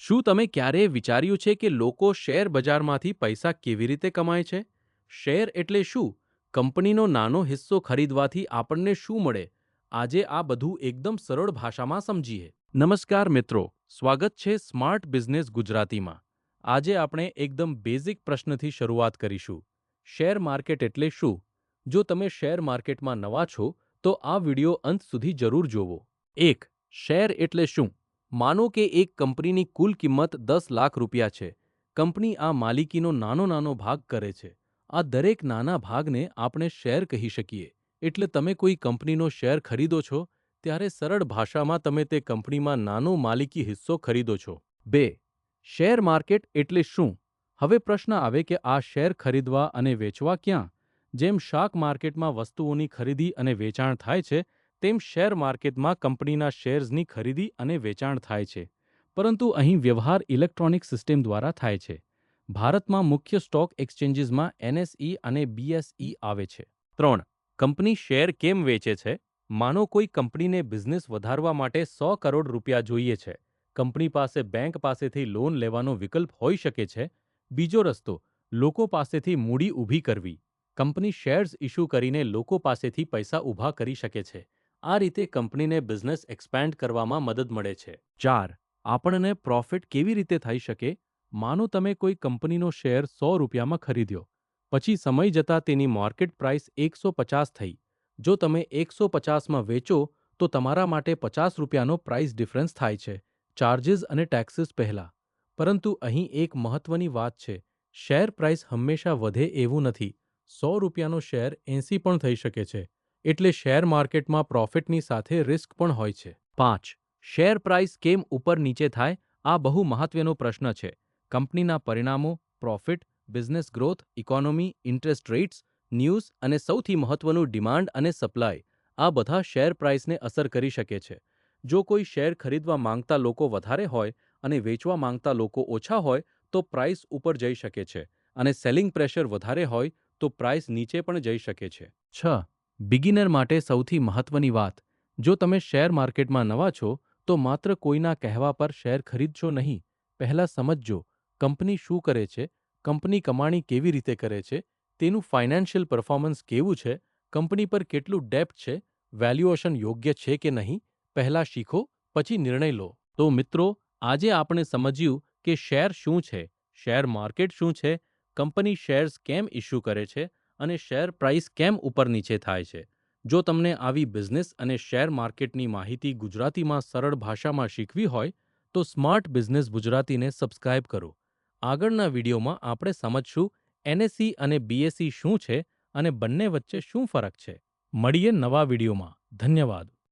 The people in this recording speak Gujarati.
શું તમે ક્યારેય વિચાર્યું છે કે લોકો શેર બજારમાંથી પૈસા કેવી રીતે કમાય છે? શેર એટલે શું? કંપનીનો નાનો હિસ્સો ખરીદવાથી આપણને શું મળે? આજે આ બધું એકદમ સરળ ભાષામાં સમજીએ. નમસ્કાર મિત્રો, સ્વાગત છે સ્માર્ટ બિઝનેસ ગુજરાતીમાં. આજે આપણે એકદમ બેઝિક પ્રશ્નથી શરૂઆત કરીશું. શેર માર્કેટ એટલે શું? જો તમે શેર માર્કેટમાં નવા છો, તો આ વિડિયો અંત સુધી જરૂર જોવો. 1. શેર એટલે શું? માનો કે એક કંપનીની કુલ કિંમત 10 લાખ રૂપિયા છે. કંપની આ માલિકીનો નાનો ભાગ કરે છે. આ દરેક નાના ભાગને આપણે શેર કહી શકીએ. એટલે તમે કોઈ કંપનીનો શેર ખરીદો છો, ત્યારે સરળ ભાષામાં તમે તે કંપનીમાં નાનો માલિકી હિસ્સો ખરીદો છો. 2. શેર માર્કેટ એટલે શું? હવે પ્રશ્ન આવે કે આ શેર ખરીદવા અને વેચવા ક્યાં? જેમ શાક માર્કેટમાં વસ્તુઓની ખરીદી અને વેચાણ થાય છે, તેમ શેર માર્કેટમાં કંપનીના શેર્સની ખરીદી અને વેચાણ થાય છે. પરંતુ અહીં વ્યવહાર ઇલેક્ટ્રોનિક સિસ્ટમ દ્વારા થાય છે. ભારતમાં મુખ્ય સ્ટોક એક્સચેન્જીસમાં NSE અને BSE આવે છે. 3. કંપની શેર કેમ વેચે છે? માનો કોઈ કંપનીને બિઝનેસ વધારવા માટે 100 કરોડ રૂપિયા જોઈએ છે. કંપની પાસે બેંક પાસેથી લોન લેવાનો વિકલ્પ હોઈ શકે છે. બીજો રસ્તો, લોકો પાસેથી મૂડી ઊભી કરવી. કંપની શેર્સ ઇશ્યુ કરીને લોકો પાસેથી પૈસા ઊભા કરી શકે છે. આ રીતે કંપનીને બિઝનેસ એક્સપેન્ડ કરવામાં મદદ મળે છે. 4. આપણને પ્રોફિટ કેવી રીતે થઈ શકે? માનો તમે કોઈ કંપનીનો શેર 100 રૂપિયામાં ખરીદ્યો. પછી સમય જતાં તેની માર્કેટ પ્રાઇસ 150 થઈ. જો તમે 150માં વેચો, તો તમારા માટે 50 રૂપિયાનો પ્રાઇસ ડિફરન્સ થાય છે, ચાર્જીસ અને ટેક્સીસ પહેલાં. પરંતુ અહીં એક મહત્વની વાત છે. શેર પ્રાઇસ હંમેશા વધે એવું નથી. 100 રૂપિયાનો શેર 80 પણ થઈ શકે છે. એટલે શેર માર્કેટમાં પ્રોફિટની સાથે રિસ્ક પણ હોય છે. 5. શેર પ્રાઇસ કેમ ઉપર નીચે થાય? આ બહુ મહત્વનો પ્રશ્ન છે. કંપનીના પરિણામો, profit, business growth, economy, interest rates, news અને સૌથી મહત્વનું ડિમાન્ડ અને સપ્લાય, આ બધા શેર પ્રાઇસને અસર કરી શકે છે. જો કોઈ શેર ખરીદવા માંગતા લોકો વધારે હોય અને વેચવા માંગતા લોકો ઓછા હોય, તો પ્રાઇસ ઉપર જઈ શકે છે, અને સેલિંગ પ્રેશર વધારે હોય તો પ્રાઇસ નીચે પણ જઈ શકે છે. 6. બિગિનર માટે સૌથી મહત્વની વાત. જો તમે શેર માર્કેટમાં નવા છો, તો માત્ર કોઈના કહેવા પર શેર ખરીદશો નહીં. પહેલાં સમજજો, કંપની શું કરે છે, કંપની કમાણી કેવી રીતે કરે છે, તેનું ફાઇનાન્શિયલ પરફોર્મન્સ કેવું છે, કંપની પર કેટલું ડેપ્ટ છે, વેલ્યુએશન યોગ્ય છે કે નહીં. પહેલાં શીખો, પછી નિર્ણય લો. તો મિત્રો, આજે આપણે સમજ્યું કે શેર શું છે, શેર માર્કેટ શું છે, કંપની શેર્સ કેમ ઇશ્યુ કરે છે, અને શેર પ્રાઇસ કેમ ઉપર નીચે થાય છે. જો તમને આવી બિઝનેસ અને શેર માર્કેટની માહિતી ગુજરાતીમાં સરળ ભાષામાં શીખવી હોય, તો સ્માર્ટ બિઝનેસ ગુજરાતીને સબસ્ક્રાઇબ કરો. આગળના વિડીયોમાં આપણે સમજશું NSE અને BSE શું છે અને બંને વચ્ચે શું ફરક છે. મળીએ નવા વિડીયોમાં. ધન્યવાદ.